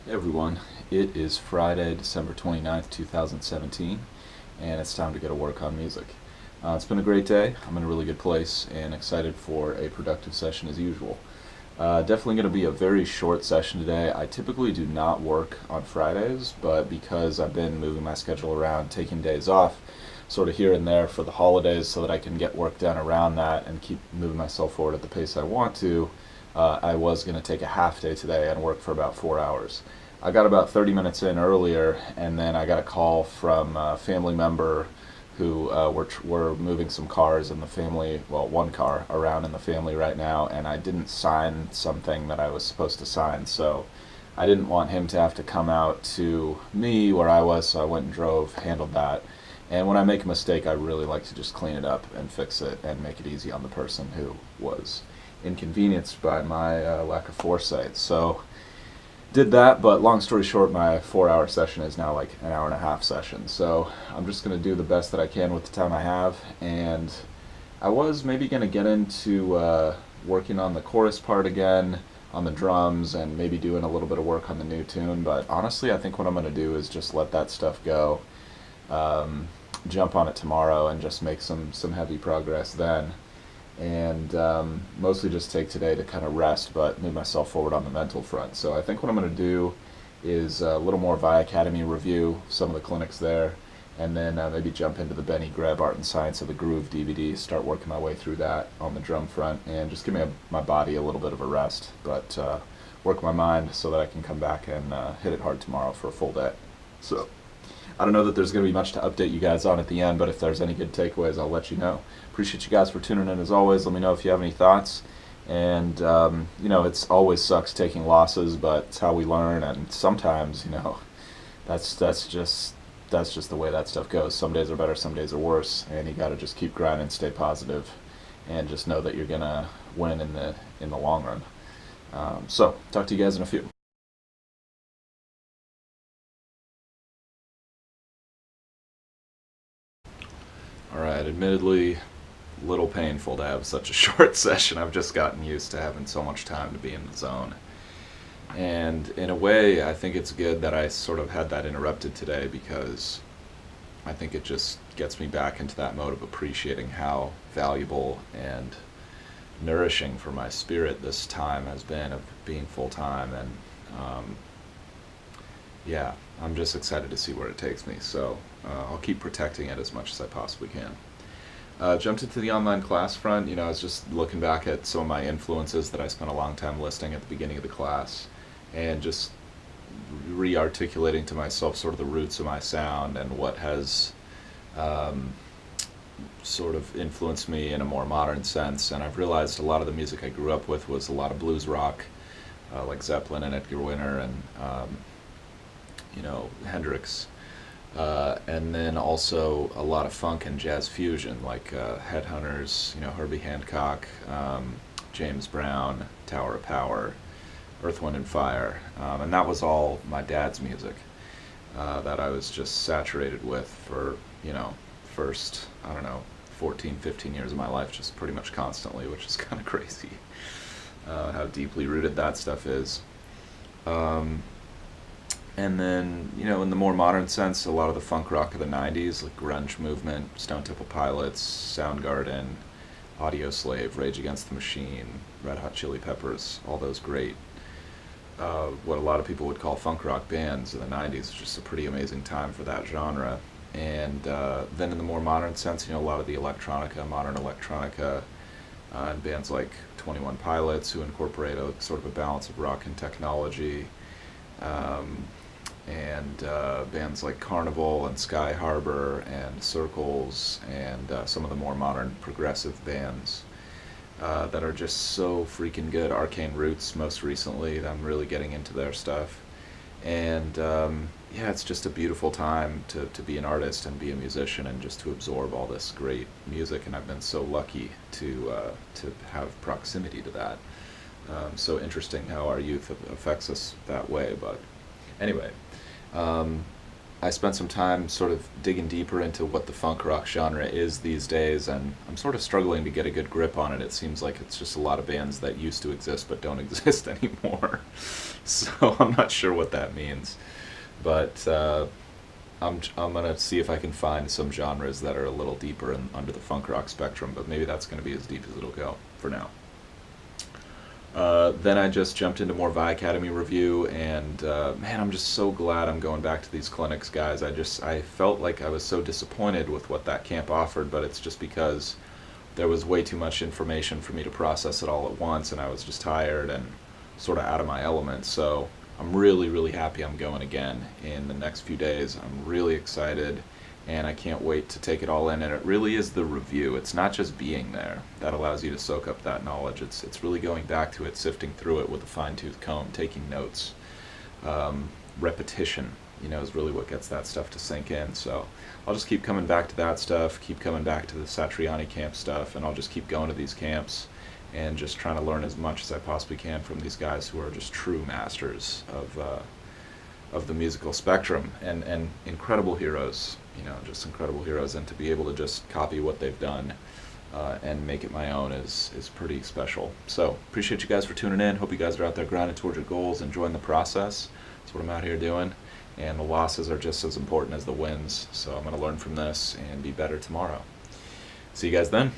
Hey everyone, it is Friday, December 29th, 2017, and it's time to go to work on music. It's been a great day. I'm in a really good place and excited for a productive session as usual. Definitely going to be a very short session today. I typically do not work on Fridays, but because I've been moving my schedule around, taking days off, sort of here and there for the holidays so that I can get work done around that and keep moving myself forward at the pace I want to, I was going to take a half day today and work for about 4 hours. I got about 30 minutes in earlier, and then I got a call from a family member who were moving some cars in the family, well, one car around in the family right now, and I didn't sign something that I was supposed to sign, so I didn't want him to have to come out to me where I was, so I went and drove, handled that. And when I make a mistake, I really like to just clean it up and fix it and make it easy on the person who was inconvenienced by my lack of foresight. So did that, but long story short, my 4 hour session is now like an hour and a half session. So I'm just going to do the best that I can with the time I have. And I was maybe going to get into working on the chorus part again, on the drums, and maybe doing a little bit of work on the new tune. But honestly, I think what I'm going to do is just let that stuff go, um, jump on it tomorrow, and just make some heavy progress then, and mostly just take today to kind of rest, but move myself forward on the mental front. So I think what I'm going to do is a little more Vi Academy review, some of the clinics there, and then maybe jump into the Benny Greb Art and Science of the Groove DVD, start working my way through that on the drum front, and just give my body a little bit of a rest, but work my mind so that I can come back and hit it hard tomorrow for a full day. So I don't know that there's going to be much to update you guys on at the end, but if there's any good takeaways, I'll let you know. Appreciate you guys for tuning in as always. Let me know if you have any thoughts. And, it's always sucks taking losses, but it's how we learn. And sometimes, that's just the way that stuff goes. Some days are better, some days are worse. And you got to just keep grinding, stay positive, and just know that you're going to win in the long run. So, talk to you guys in a few. All right, admittedly, little painful to have such a short session. I've just gotten used to having so much time to be in the zone. And in a way, I think it's good that I sort of had that interrupted today because I think it just gets me back into that mode of appreciating how valuable and nourishing for my spirit this time has been of being full time. And yeah, I'm just excited to see where it takes me. So I'll keep protecting it as much as I possibly can. Jumped into the online class front. I was just looking back at some of my influences that I spent a long time listing at the beginning of the class, and just re-articulating to myself sort of the roots of my sound and what has um, sort of influenced me in a more modern sense. And I've realized a lot of the music I grew up with was a lot of blues rock, like Zeppelin and Edgar Winter and Hendrix. And then also a lot of funk and jazz fusion, like Headhunters, Herbie Hancock, James Brown, Tower of Power, Earth, Wind and Fire. And that was all my dad's music that I was just saturated with for, first, I don't know, 14, 15 years of my life, just pretty much constantly, which is kind of crazy how deeply rooted that stuff is. Um, and then, in the more modern sense, a lot of the funk rock of the 90s, like grunge movement, Stone Temple Pilots, Soundgarden, Audio Slave, Rage Against the Machine, Red Hot Chili Peppers, all those great, what a lot of people would call funk rock bands in the 90s. It's just a pretty amazing time for that genre. And then in the more modern sense, a lot of the electronica, modern electronica, and bands like 21 Pilots, who incorporate a sort of a balance of rock and technology. Um, and bands like Carnival and Sky Harbor and Circles and some of the more modern progressive bands that are just so freaking good. Arcane Roots, most recently, I'm really getting into their stuff. And yeah, it's just a beautiful time to be an artist and be a musician and just to absorb all this great music. And I've been so lucky to have proximity to that. So interesting how our youth affects us that way. But anyway, um, I spent some time sort of digging deeper into what the funk rock genre is these days, and I'm sort of struggling to get a good grip on it. It seems like it's just a lot of bands that used to exist but don't exist anymore. So I'm not sure what that means. But I'm gonna see if I can find some genres that are a little deeper under the funk rock spectrum, but maybe that's gonna be as deep as it'll go for now. Then I just jumped into more Vi Academy review, and man, I'm just so glad I'm going back to these clinics, guys. I felt like I was so disappointed with what that camp offered, but it's just because there was way too much information for me to process it all at once, and I was just tired and sort of out of my element. So I'm really, really happy I'm going again in the next few days. I'm really excited, and I can't wait to take it all in. And it really is the review. It's not just being there that allows you to soak up that knowledge. It's really going back to it, sifting through it with a fine-tooth comb, taking notes. Repetition, is really what gets that stuff to sink in. So I'll just keep coming back to that stuff, keep coming back to the Satriani camp stuff, and I'll just keep going to these camps and just trying to learn as much as I possibly can from these guys who are just true masters of the musical spectrum, and incredible heroes, just incredible heroes. And to be able to just copy what they've done and make it my own is pretty special. So appreciate you guys for tuning in. Hope you guys are out there grinding towards your goals, enjoying the process. That's what I'm out here doing. And the losses are just as important as the wins. So I'm going to learn from this and be better tomorrow. See you guys then.